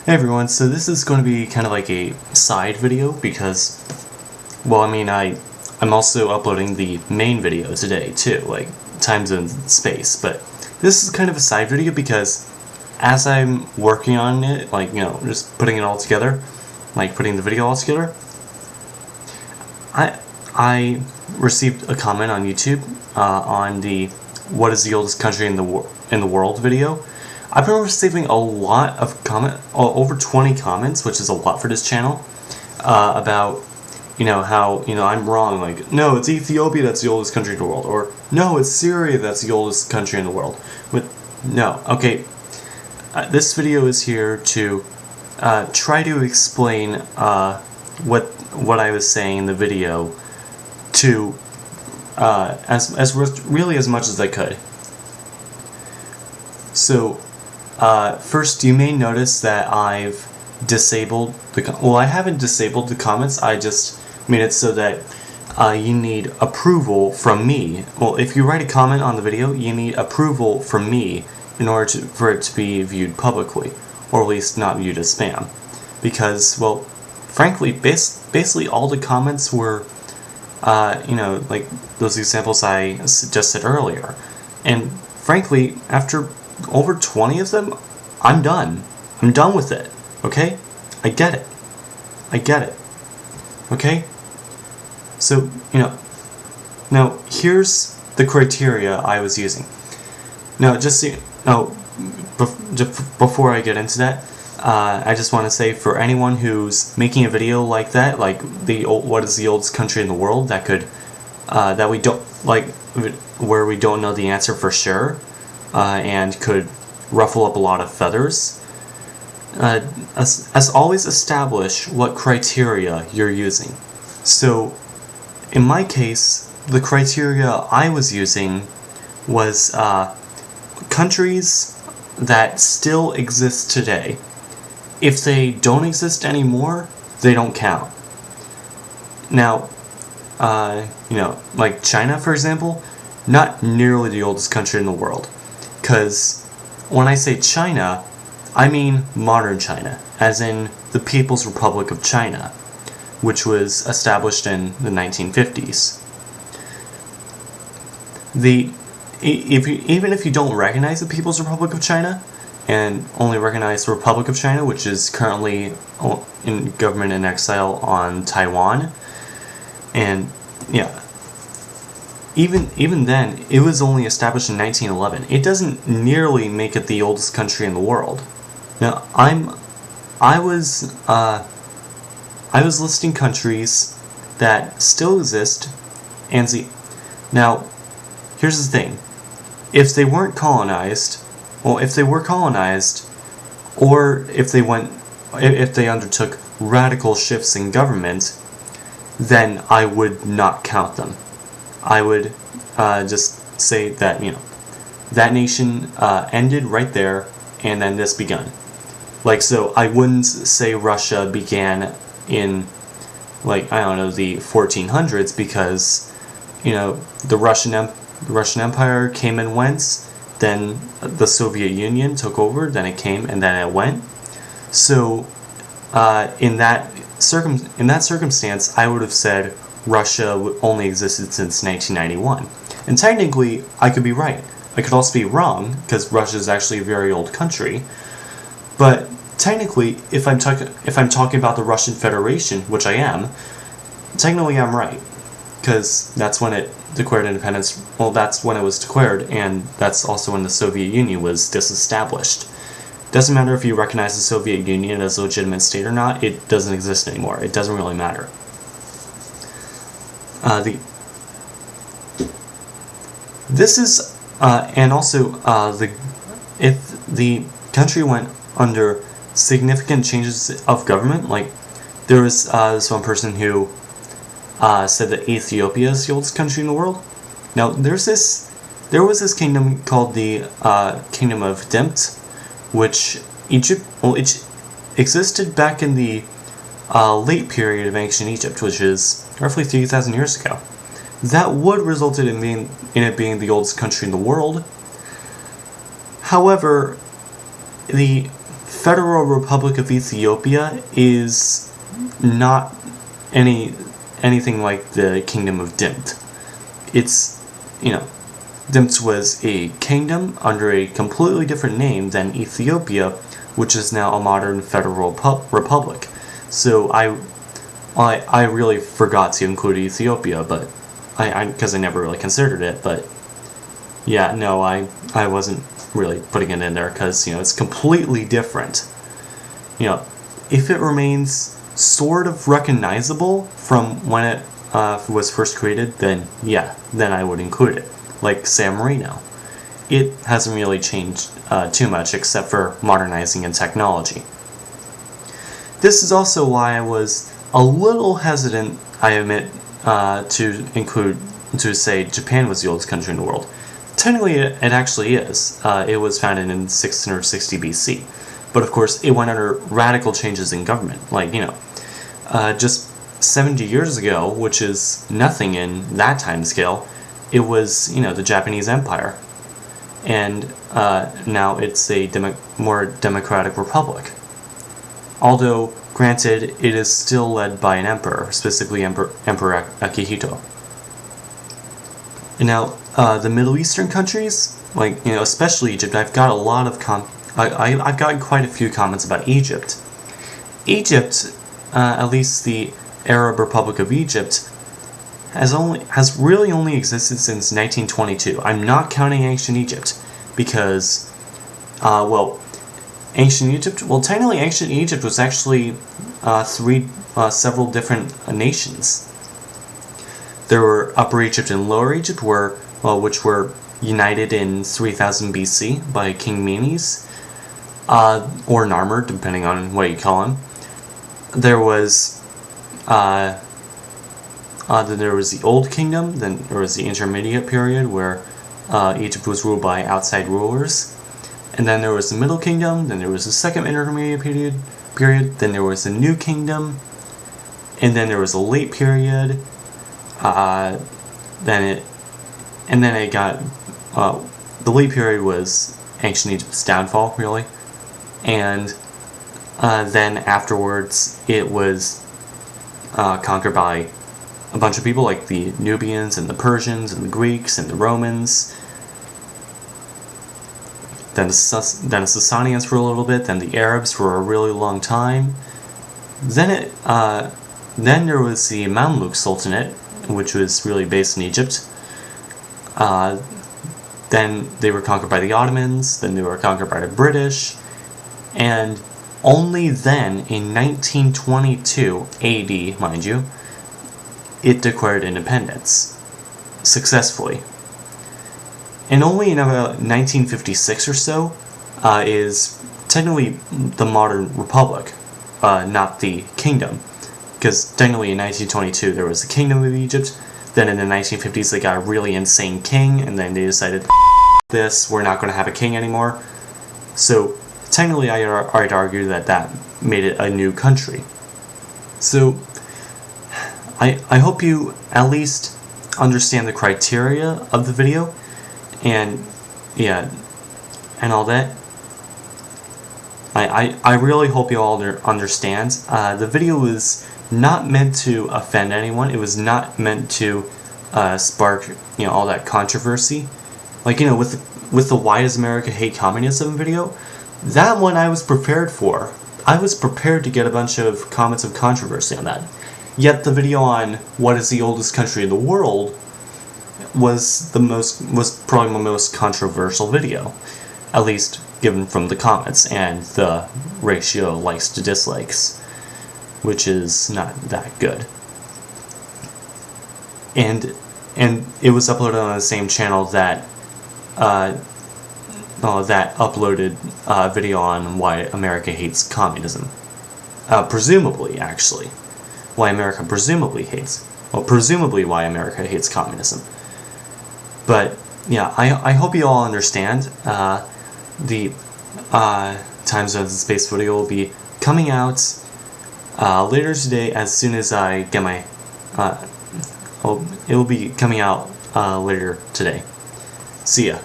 Hey everyone, so this is going to be kind of like a side video because, well, I mean, I'm also uploading the main video today too, like time zone space, but this is kind of a side video because as I'm working on it, like, you know, just putting it all together, like putting the video all together, I received a comment on YouTube on the "What is the oldest country in the world" video. I've been receiving a lot of over 20 comments, which is a lot for this channel, about, you know, how, you know, I'm wrong, like, no, it's Ethiopia that's the oldest country in the world, or no, it's Syria that's the oldest country in the world. But no, okay, this video is here to try to explain what I was saying in the video to really as much as I could. So first, you may notice that I've disabled I haven't disabled the comments, I just made it so that you need approval from me. Well, if you write a comment on the video, you need approval from me in order for it to be viewed publicly, or at least not viewed as spam. Because, well, frankly, basically all the comments were, you know, like those examples I just said earlier. And frankly, after over 20 of them, I'm done. I'm done with it, okay? I get it. I get it. Okay? So, you know, now here's the criteria I was using. Now, just so you know, before I get into that, I just want to say, for anyone who's making a video like that, like what is the oldest country in the world, that could, that we don't, like, where we don't know the answer for sure, and could ruffle up a lot of feathers, as always, establish what criteria you're using. So, in my case, the criteria I was using was countries that still exist today. If they don't exist anymore, they don't count. Now, you know, like China, for example, not nearly the oldest country in the world. Because when I say China, I mean modern China, as in the People's Republic of China, which was established in the 1950s. Even if you don't recognize the People's Republic of China, and only recognize the Republic of China, which is currently in government in exile on Taiwan, and yeah, even then, it was only established in 1911. It doesn't nearly make it the oldest country in the world. Now, I was listing countries that still exist, and now, here's the thing: if they weren't colonized, well, if they were colonized, or if they undertook radical shifts in government, then I would not count them. I would just say that, you know, that nation ended right there, and then this begun. Like, so I wouldn't say Russia began in, like, I don't know, the 1400s, because, you know, the Russian Empire came and went, then the Soviet Union took over, then it came, and then it went. So, in that circumstance, I would have said Russia only existed since 1991. And technically, I could be right. I could also be wrong, because Russia is actually a very old country. But technically, if I'm talking about the Russian Federation, which I am, technically I'm right, because that's when it declared independence. Well, that's when it was declared, and that's also when the Soviet Union was disestablished. Doesn't matter if you recognize the Soviet Union as a legitimate state or not, it doesn't exist anymore. It doesn't really matter. This is, and also, if the country went under significant changes of government, like, there was this one person who said that Ethiopia is the oldest country in the world. Now, there was this kingdom called the Kingdom of Dempt, which it existed back in the late period of ancient Egypt, which is roughly 3,000 years ago. That would result in it being the oldest country in the world. However, Federal Republic of Ethiopia is not anything like the Kingdom of Dimpt. It's, Dimpt was a kingdom under a completely different name than Ethiopia, which is now a modern federal republic. So I really forgot to include Ethiopia, but because I never really considered it. But yeah, no, I wasn't really putting it in there because it's completely different. If it remains sort of recognizable from when it was first created, then yeah, then I would include it. Like San Marino, it hasn't really changed too much except for modernizing and technology. This is also why I was a little hesitant, I admit, to say Japan was the oldest country in the world. Technically, it actually is. It was founded in 1660 BC. But of course, it went under radical changes in government. Like, just 70 years ago, which is nothing in that time scale, it was, the Japanese Empire. And now it's a more democratic republic. Although, granted, it is still led by an emperor, specifically Emperor Akihito. And now, the Middle Eastern countries, like, especially Egypt, I've got a lot of I've gotten quite a few comments about Egypt. Egypt, at least the Arab Republic of Egypt, has really only existed since 1922. I'm not counting ancient Egypt because, ancient Egypt. Well, technically, ancient Egypt was actually several different nations. There were Upper Egypt and Lower Egypt, which were united in 3000 BC by King Menes, or Narmer, depending on what you call him. There was then there was the Old Kingdom. Then there was the Intermediate period where Egypt was ruled by outside rulers, and then there was the Middle Kingdom. Then there was the Second Intermediate period. Then there was the New Kingdom, and then there was a Late period. Then it got the Late period was ancient Egypt's downfall, really, and then afterwards it was conquered by a bunch of people like the Nubians and the Persians and the Greeks and the Romans. Then the Sasanians for a little bit. Then the Arabs for a really long time. Then there was the Mamluk Sultanate, which was really based in Egypt. Then they were conquered by the Ottomans. Then they were conquered by the British, and only then, in 1922 AD, mind you, it declared independence successfully. And only in about 1956 or so is technically the modern republic, not the kingdom. Because technically in 1922 there was the Kingdom of Egypt, then in the 1950s they got a really insane king, and then they decided, this, we're not going to have a king anymore. So technically I'd argue that made it a new country. So I hope you at least understand the criteria of the video, and yeah, and all that. I really hope you all understand. The video was not meant to offend anyone. It was not meant to spark all that controversy. Like with the Why Does America Hate Communism video, that one I was prepared for. I was prepared to get a bunch of comments of controversy on that. Yet the video on what is the oldest country in the world was probably the most controversial video, at least given from the comments and the ratio of likes to dislikes, which is not that good. And it was uploaded on the same channel that uploaded a video on why America hates communism. Presumably, actually. Why America presumably why America hates communism. But yeah, I hope you all understand. The Time Zones in Space video will be coming out later today as soon as I get my. It will be coming out later today. See ya.